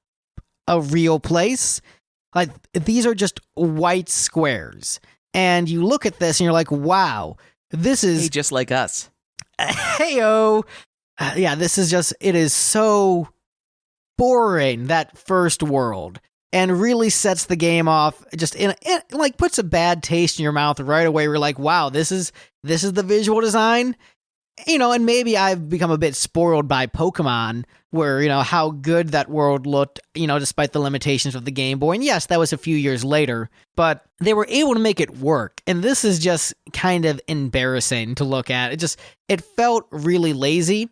a real place, like these are just white squares. And you look at this and you're like, wow, this is... Hey, just like us. Heyo. Yeah, this is just... It is so boring, that first world. And really sets the game off, just like puts a bad taste in your mouth right away. We're like, wow, this is the visual design, and maybe I've become a bit spoiled by Pokemon, where how good that world looked, despite the limitations of the Game Boy. And yes, that was a few years later, but they were able to make it work. And this is just kind of embarrassing to look at. It felt really lazy.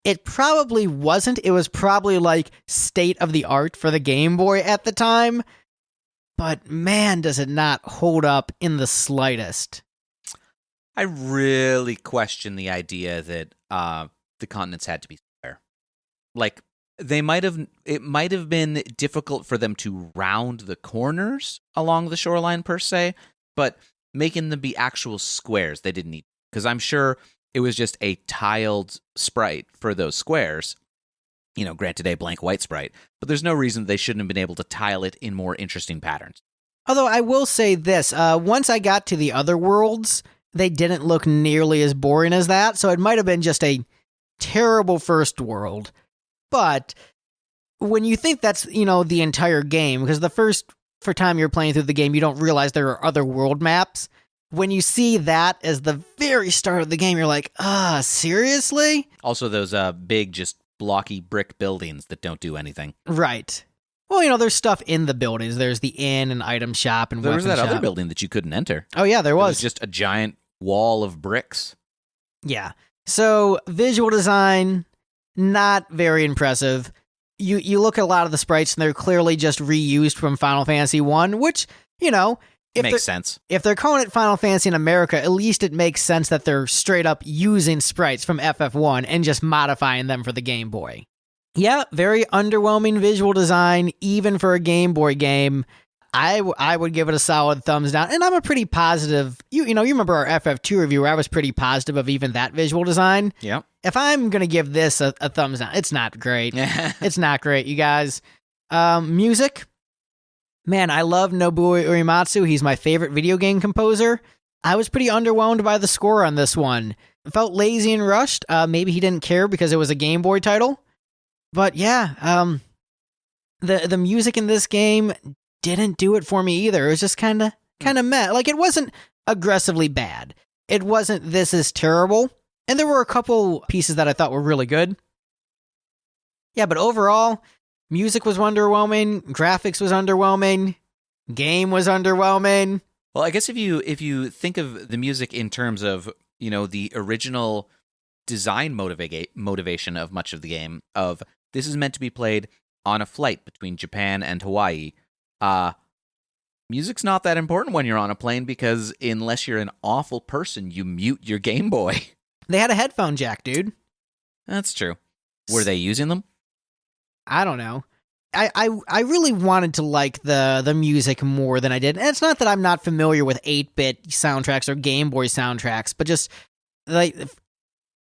It probably wasn't. It was probably like state of the art for the Game Boy at the time. But man, does it not hold up in the slightest. I really question the idea that the continents had to be square. Like, it might have been difficult for them to round the corners along the shoreline per se, but making them be actual squares, they didn't need. Because I'm sure it was just a tiled sprite for those squares. Granted, a blank white sprite, but there's no reason they shouldn't have been able to tile it in more interesting patterns. Although I will say this, once I got to the other worlds, they didn't look nearly as boring as that, so it might have been just a terrible first world. But when you think that's, the entire game, because the first time you're playing through the game, you don't realize there are other world maps. When you see that as the very start of the game, you're like, seriously? Also, those big, just blocky brick buildings that don't do anything. Right. Well, there's stuff in the buildings. There's the inn and item shop and there was weapon that shop. other building that you couldn't enter. Oh, yeah, there was. It was just a giant wall of bricks. Yeah. So, visual design, not very impressive. You look at a lot of the sprites, and they're clearly just reused from Final Fantasy 1, which, makes sense. If they're calling it Final Fantasy in America, at least it makes sense that they're straight up using sprites from FF1 and just modifying them for the Game Boy. Yeah, very underwhelming visual design, even for a Game Boy game. I would give it a solid thumbs down, and I'm a pretty positive. You remember our FF2 review where I was pretty positive of even that visual design. Yeah. If I'm gonna give this a thumbs down, it's not great. It's not great, you guys. Music. Man, I love Nobuo Uematsu. He's my favorite video game composer. I was pretty underwhelmed by the score on this one. It felt lazy and rushed. Maybe he didn't care because it was a Game Boy title. But yeah, the music in this game didn't do it for me either. It was just kind of meh. Like, it wasn't aggressively bad. It wasn't this is terrible. And there were a couple pieces that I thought were really good. Yeah, but overall, music was underwhelming, graphics was underwhelming, game was underwhelming. Well, I guess if you think of the music in terms of, the original design motivation of much of the game, of this is meant to be played on a flight between Japan and Hawaii, music's not that important when you're on a plane, because unless you're an awful person, you mute your Game Boy. They had a headphone jack, dude. That's true. Were they using them? I don't know. I really wanted to like the music more than I did. And it's not that I'm not familiar with 8-bit soundtracks or Game Boy soundtracks, but just like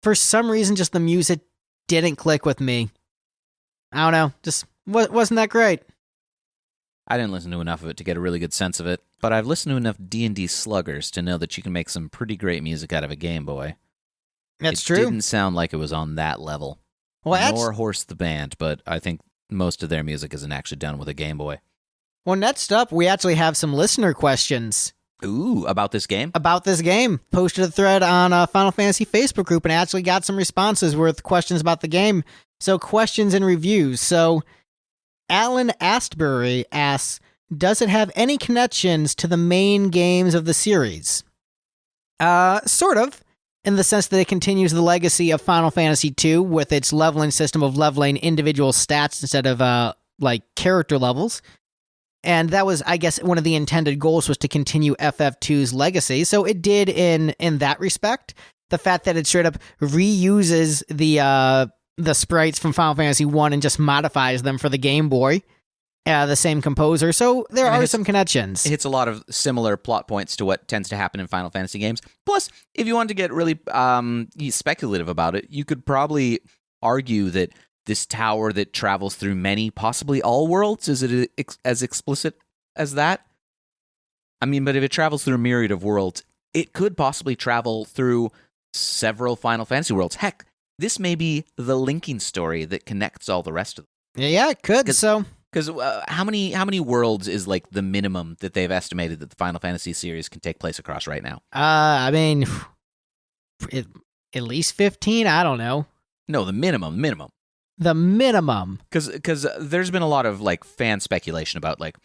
for some reason, just the music didn't click with me. I don't know. Just wasn't that great. I didn't listen to enough of it to get a really good sense of it, but I've listened to enough D&D sluggers to know that you can make some pretty great music out of a Game Boy. That's true. It didn't sound like it was on that level. Well, nor Horse the Band, but I think most of their music isn't actually done with a Game Boy. Well, next up, we actually have some listener questions. Ooh, about this game? About this game. Posted a thread on a Final Fantasy Facebook group and actually got some responses with questions about the game. So, questions and reviews. So, Alan Astbury asks, does it have any connections to the main games of the series? Sort of. in the sense that it continues the legacy of Final Fantasy II with its leveling system of leveling individual stats instead of like character levels. And that was, I guess, one of the intended goals was to continue FF2's legacy. So it did in that respect. The fact that it straight up reuses the sprites from Final Fantasy 1 and just modifies them for the Game Boy. The same composer. So there are some connections. It hits a lot of similar plot points to what tends to happen in Final Fantasy games. Plus, if you want to get really speculative about it, you could probably argue that this tower that travels through many, possibly all worlds, is it as explicit as that? I mean, but if it travels through a myriad of worlds, it could possibly travel through several Final Fantasy worlds. Heck, this may be the linking story that connects all the rest of them. Yeah, it could. Because how many worlds is like the minimum that they've estimated that the Final Fantasy series can take place across right now? I mean, at least 15. I don't know. No, the minimum. The minimum. Because there's been a lot of like fan speculation about like,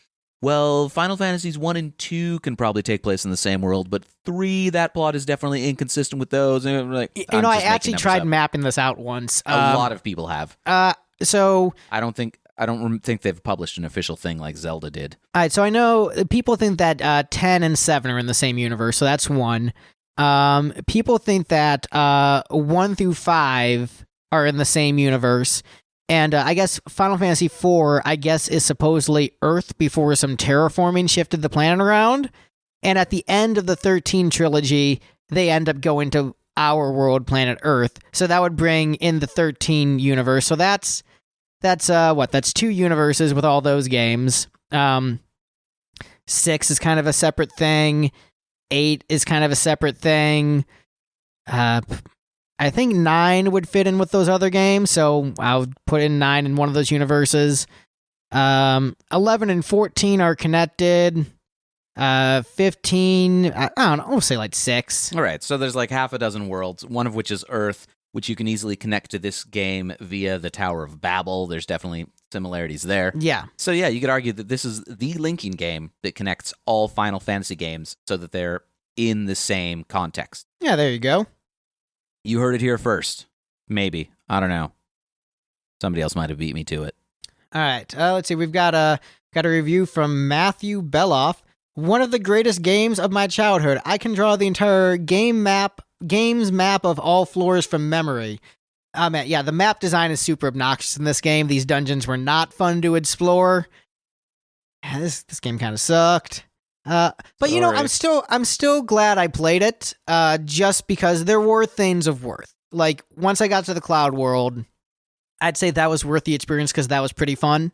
well, Final Fantasies 1 and 2 can probably take place in the same world, but 3, that plot is definitely inconsistent with those. And like, I actually tried mapping this out once. A lot of people have. So I don't think they've published an official thing like Zelda did. All right, so I know people think that 10 and 7 are in the same universe, so that's one. People think that 1 through 5 are in the same universe. And I guess Final Fantasy IV, is supposedly Earth before some terraforming shifted the planet around. And at the end of the 13 trilogy, they end up going to our world, planet Earth. So that would bring in the 13 universe. So that's 2 universes with all those games. 6 is kind of a separate thing. 8 is kind of a separate thing. I think 9 would fit in with those other games, so I'll put in 9 in one of those universes. 11 and 14 are connected. 15, I don't know, I'll say like 6. All right, so there's like half a dozen worlds, one of which is Earth, which you can easily connect to this game via the Tower of Babel. There's definitely similarities there. Yeah. So yeah, you could argue that this is the linking game that connects all Final Fantasy games so that they're in the same context. Yeah, there you go. You heard it here first. Maybe. I don't know. Somebody else might have beat me to it. All right. Let's see. We've got a review from Matthew Beloff. One of the greatest games of my childhood. I can draw the entire game's map of all floors from memory. Yeah, the map design is super obnoxious in this game. These dungeons were not fun to explore. This game kind of sucked. But Sorry. you know, I'm still glad I played it. Just because there were things of worth. Like once I got to the Cloud World, I'd say that was worth the experience because that was pretty fun.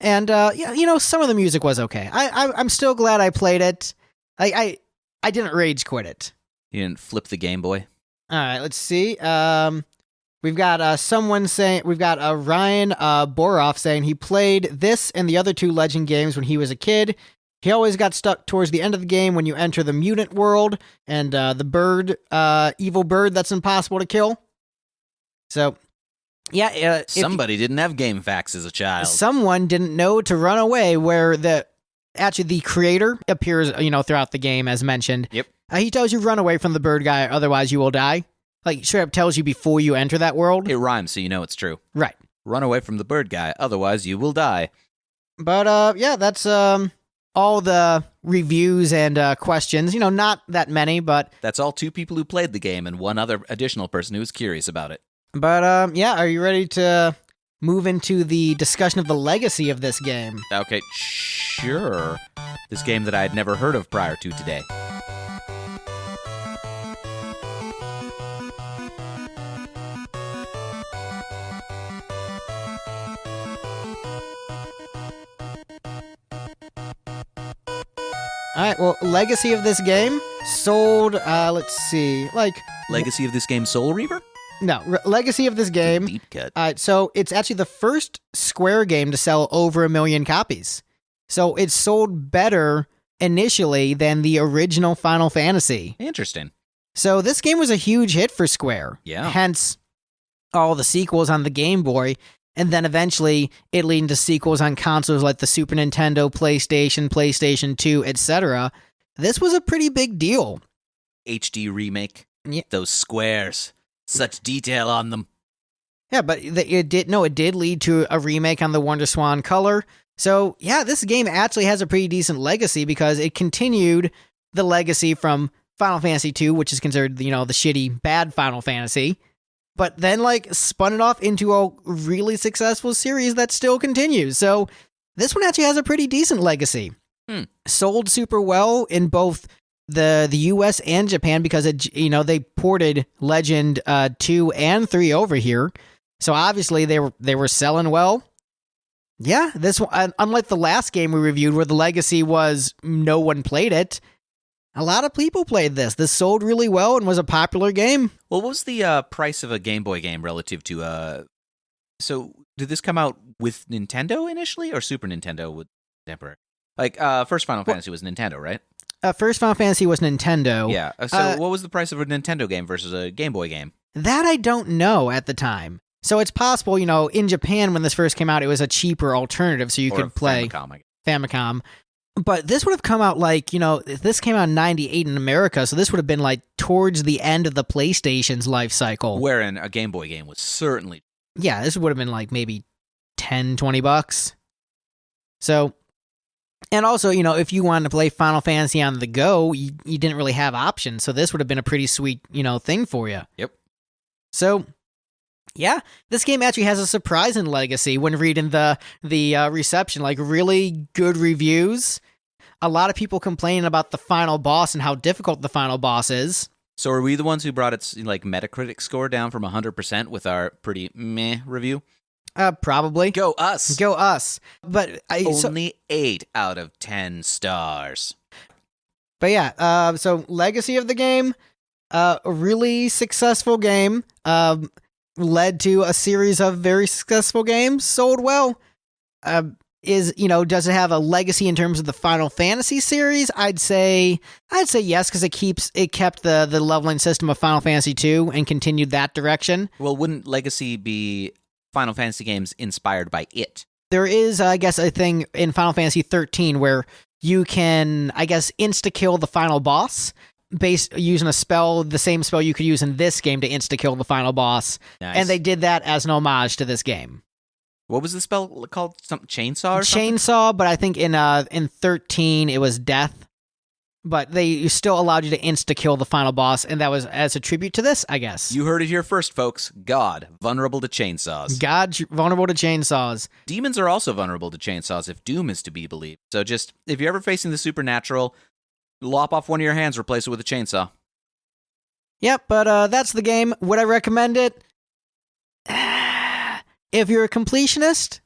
And yeah, you know, some of the music was okay. I'm still glad I played it. I didn't rage quit it. You didn't flip the Game Boy? All right, let's see. We've got someone saying, we've got Ryan Boroff saying he played this and the other 2 Legend games when he was a kid. He always got stuck towards the end of the game when you enter the mutant world and the bird, evil bird that's impossible to kill. So, yeah. Somebody didn't have game facts as a child. Someone didn't know to run away where the creator appears, you know, throughout the game as mentioned. Yep. He tells you run away from the bird guy, otherwise you will die. Like, straight up tells you before you enter that world. It rhymes, so you know it's true. Right. Run away from the bird guy, otherwise you will die. But, yeah, that's all the reviews and questions. You know, not that many, but... That's all 2 people who played the game and 1 other additional person who was curious about it. But, yeah, are you ready to move into the discussion of the legacy of this game? Okay, sure. This game that I had never heard of prior to today. All right, well, legacy of this game sold, let's see, like... Legacy of this game, Soul Reaver? No, legacy of this game... Deep cut. So it's actually the first Square game to sell over 1 million copies. So it sold better initially than the original Final Fantasy. Interesting. So this game was a huge hit for Square. Yeah. Hence, all the sequels on the Game Boy... And then eventually, it led to sequels on consoles like the Super Nintendo, PlayStation 2, etc. This was a pretty big deal. HD remake. Yeah. Those squares. Such detail on them. Yeah, but it did lead to a remake on the Wonder Swan Color. So, yeah, this game actually has a pretty decent legacy because it continued the legacy from Final Fantasy II, which is considered, the shitty, bad Final Fantasy, but then, spun it off into a really successful series that still continues. So, this one actually has a pretty decent legacy. Sold super well in both the US and Japan because, they ported Legend 2 and 3 over here. So, obviously, they were selling well. Yeah, this one, unlike the last game we reviewed where the legacy was no one played it, a lot of people played this. This sold really well and was a popular game. Well, what was the price of a Game Boy game relative to... So, did this come out with Nintendo initially or Super Nintendo with temporary? First Final Fantasy was Nintendo, right? First Final Fantasy was Nintendo. Yeah, so what was the price of a Nintendo game versus a Game Boy game? That I don't know at the time. So it's possible, in Japan when this first came out, it was a cheaper alternative so you could play Famicom. But this would have come out this came out in 98 in America, so this would have been towards the end of the PlayStation's life cycle. Wherein a Game Boy game was certainly... Yeah, this would have been maybe $10, $20. So, and also, if you wanted to play Final Fantasy on the go, you didn't really have options, so this would have been a pretty sweet, thing for you. Yep. So... yeah, this game actually has a surprising legacy when reading the reception, really good reviews. A lot of people complaining about the final boss and how difficult the final boss is. So are we the ones who brought its Metacritic score down from 100% with our pretty meh review? Probably. Go us. Go us. But only 8 out of 10 stars. But yeah, so legacy of the game, a really successful game. Led to a series of very successful games, sold well. Does it have a legacy in terms of the Final Fantasy series? I'd say yes, because it kept the leveling system of Final Fantasy II and continued that direction. Well, wouldn't legacy be Final Fantasy games inspired by it? There is, I guess, a thing in Final Fantasy 13 where you can, I guess, insta-kill the final boss, using a spell, the same spell you could use in this game to insta-kill the final boss. Nice. And they did that as an homage to this game. What was the spell called? Something chainsaw or something? Chainsaw, but I think in 13 it was death. But they still allowed you to insta-kill the final boss, and that was as a tribute to this, I guess. You heard it here first, folks. God, vulnerable to chainsaws. God, vulnerable to chainsaws. Demons are also vulnerable to chainsaws if Doom is to be believed. So just, if you're ever facing the supernatural... lop off one of your hands, replace it with a chainsaw. Yep, but that's the game. Would I recommend it? If you're a completionist,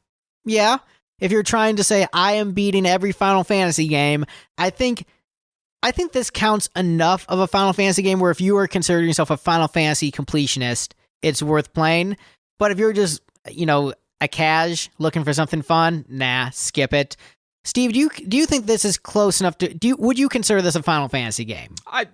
yeah. If you're trying to say, I am beating every Final Fantasy game, I think this counts enough of a Final Fantasy game where if you are considering yourself a Final Fantasy completionist, it's worth playing. But if you're just, a cash looking for something fun, nah, skip it. Steve, do you think this is close enough to would you consider this a Final Fantasy game? I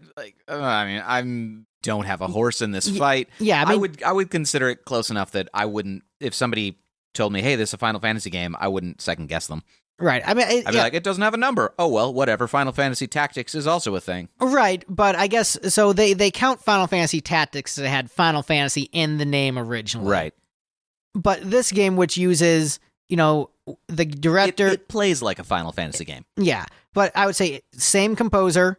don't have a horse in this fight. Yeah, I would consider it close enough that I wouldn't, if somebody told me, "Hey, this is a Final Fantasy game," I wouldn't second guess them. Right. I'd be like, it doesn't have a number. Oh well, whatever. Final Fantasy Tactics is also a thing. Right, but I guess so they count Final Fantasy Tactics that had Final Fantasy in the name originally. Right. But this game, which uses, the director... It plays like a Final Fantasy game. Yeah, but I would say same composer,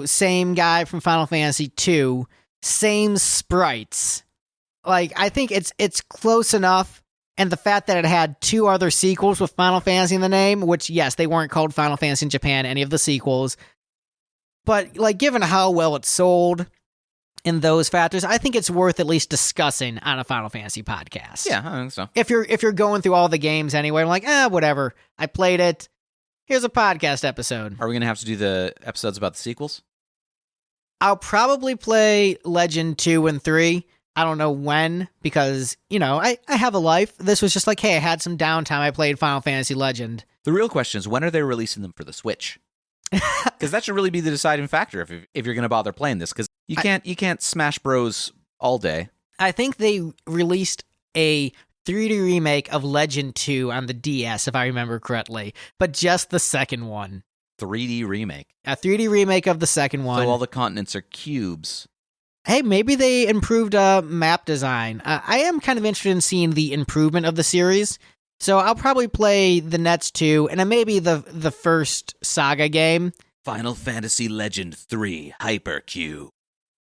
same guy from Final Fantasy II, same sprites. I think it's close enough, and the fact that it had 2 other sequels with Final Fantasy in the name, which, yes, they weren't called Final Fantasy in Japan, any of the sequels, but, given how well it sold... in those factors, I think it's worth at least discussing on a Final Fantasy podcast. Yeah, I think so. If you're going through all the games anyway, I'm like, whatever. I played it. Here's a podcast episode. Are we going to have to do the episodes about the sequels? I'll probably play Legend 2 and 3. I don't know when, because, I have a life. This was just hey, I had some downtime. I played Final Fantasy Legend. The real question is, when are they releasing them for the Switch? Because that should really be the deciding factor if you're going to bother playing this, because you can't Smash Bros all day. I think they released a 3D remake of Legend 2 on the DS, if I remember correctly, but just the second one. 3D remake. A 3D remake of the second one. So all the continents are cubes. Hey, maybe they improved map design. I am kind of interested in seeing the improvement of the series, so I'll probably play the next 2, and then maybe the first Saga game. Final Fantasy Legend 3 Hypercube.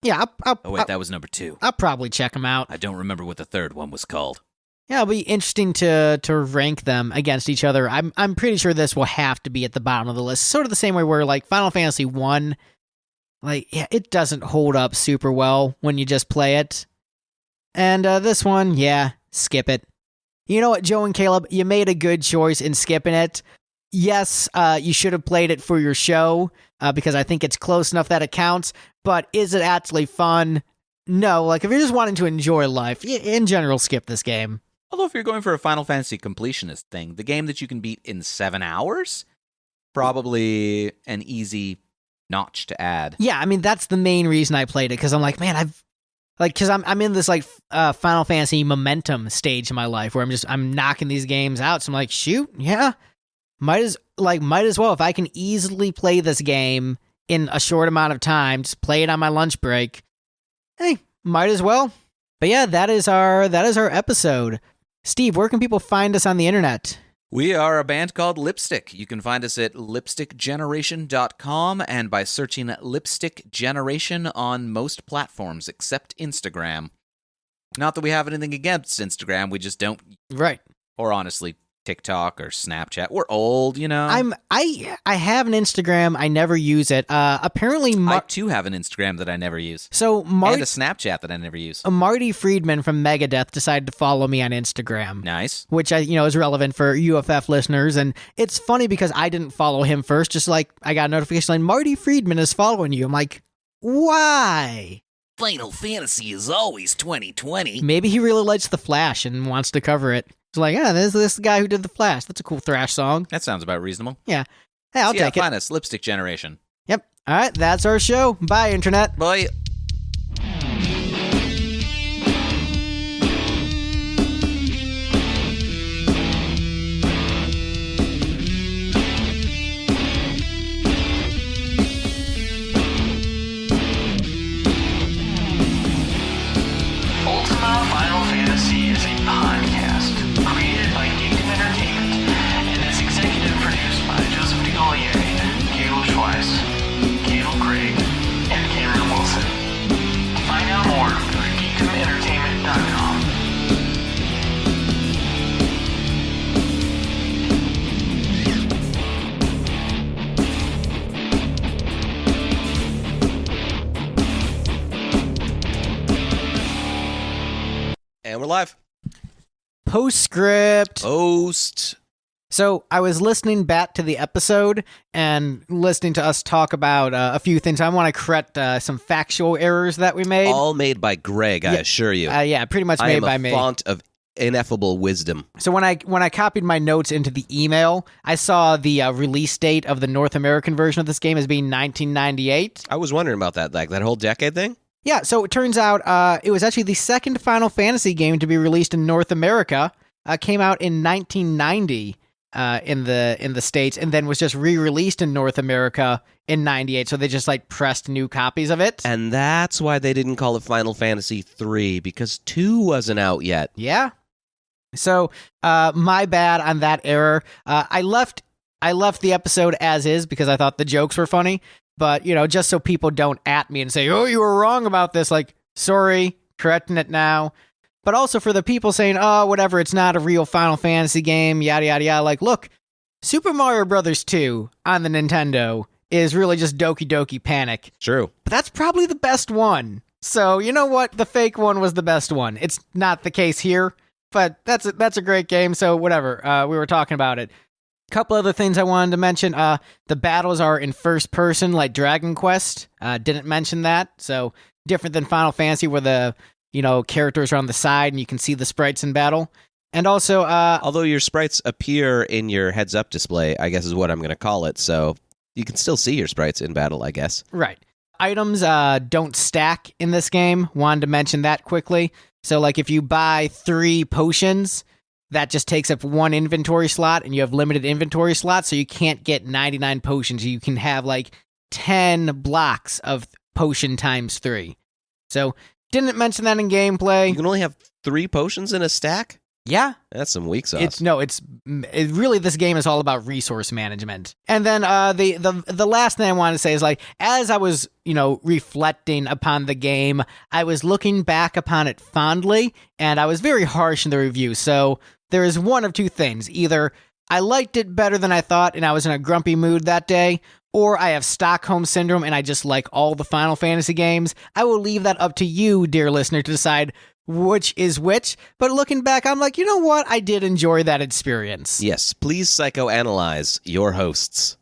Yeah, that was number 2. I'll probably check them out. I don't remember what the third one was called. Yeah, it'll be interesting to rank them against each other. I'm pretty sure this will have to be at the bottom of the list. Sort of the same way where like Final Fantasy 1, like yeah, it doesn't hold up super well when you just play it. And this one, yeah, skip it. You know what, Joe and Caleb, you made a good choice in skipping it. Yes, you should have played it for your show because I think it's close enough that it counts. But is it actually fun? No, like if you're just wanting to enjoy life, in general, skip this game. Although if you're going for a Final Fantasy completionist thing, the game that you can beat in 7 hours, probably an easy notch to add. Yeah, I mean, that's the main reason I played it, because I'm like, man, because I'm in this like Final Fantasy momentum stage in my life where I'm knocking these games out. So I'm like, shoot, yeah, might as well, if I can easily play this game in a short amount of time, just play it on my lunch break. Hey, might as well. But yeah, that is our episode. Steve, where can people find us on the internet? We are a band called Lipstick. You can find us at lipstickgeneration.com and by searching Lipstick Generation on most platforms except Instagram. Not that we have anything against Instagram, we just don't. Right. Or honestly, TikTok or Snapchat. We're old, you know. I have an Instagram. I never use it. Apparently, I too have an Instagram that I never use. So and a Snapchat that I never use. Marty Friedman from Megadeth decided to follow me on Instagram. Nice. Which is relevant for UFF listeners, and it's funny because I didn't follow him first. Just like I got a notification like Marty Friedman is following you. I'm like, why? Final Fantasy is always 2020. Maybe he really likes The Flash and wants to cover it. It's like, yeah, this is the guy who did The Flash. That's a cool thrash song. That sounds about reasonable. Yeah. Hey, I'll take it. Find us, Lipstick Generation. Yep. All right, that's our show. Bye, Internet. Bye. Schweiss, Greg, and Cameron Wilson. Find out more at geekdomentertainment.com. And we're live. Postscript. Post. So I was listening back to the episode and listening to us talk about a few things. I want to correct some factual errors that we made. All made by Greg, I assure you. Yeah, pretty much made by me. I am a font of ineffable wisdom. So when I copied my notes into the email, I saw the release date of the North American version of this game as being 1998. I was wondering about that, like that whole decade thing. Yeah, so it turns out it was actually the second Final Fantasy game to be released in North America. Came out in 1990. In the States, and then was just re-released in North America in 98, so they just like pressed new copies of it. And that's why they didn't call it Final Fantasy 3, because 2 wasn't out yet. Yeah. So, my bad on that error. I left the episode as is because I thought the jokes were funny, but, just so people don't at me and say, oh, you were wrong about this, like, sorry, correcting it now. But also for the people saying, oh, whatever, it's not a real Final Fantasy game, yada, yada, yada. Like, look, Super Mario Bros. 2 on the Nintendo is really just Doki Doki Panic. True. But that's probably the best one. So, you know what? The fake one was the best one. It's not the case here, but that's a great game, so whatever. We were talking about it. Couple other things I wanted to mention. The battles are in first person, like Dragon Quest. Didn't mention that, so different than Final Fantasy where the characters are on the side and you can see the sprites in battle. And also, although your sprites appear in your heads-up display, I guess is what I'm going to call it, so you can still see your sprites in battle, I guess. Right. Items don't stack in this game. Wanted to mention that quickly. So, like, if you buy 3 potions, that just takes up 1 inventory slot, and you have limited inventory slots, so you can't get 99 potions. You can have, like, 10 blocks of potion times 3. So didn't mention that in gameplay. You can only have 3 potions in a stack? Yeah. That's some weak sauce. It's really, this game is all about resource management. And then the last thing I want to say is, like, as I was, reflecting upon the game, I was looking back upon it fondly, and I was very harsh in the review. So there is one of two things. Either I liked it better than I thought, and I was in a grumpy mood that day, or I have Stockholm Syndrome, and I just like all the Final Fantasy games. I will leave that up to you, dear listener, to decide which is which. But looking back, I'm like, you know what? I did enjoy that experience. Yes, please psychoanalyze your hosts.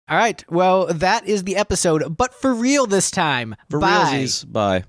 All right. Well, that is the episode, but for real this time. For Bye. realsies, bye.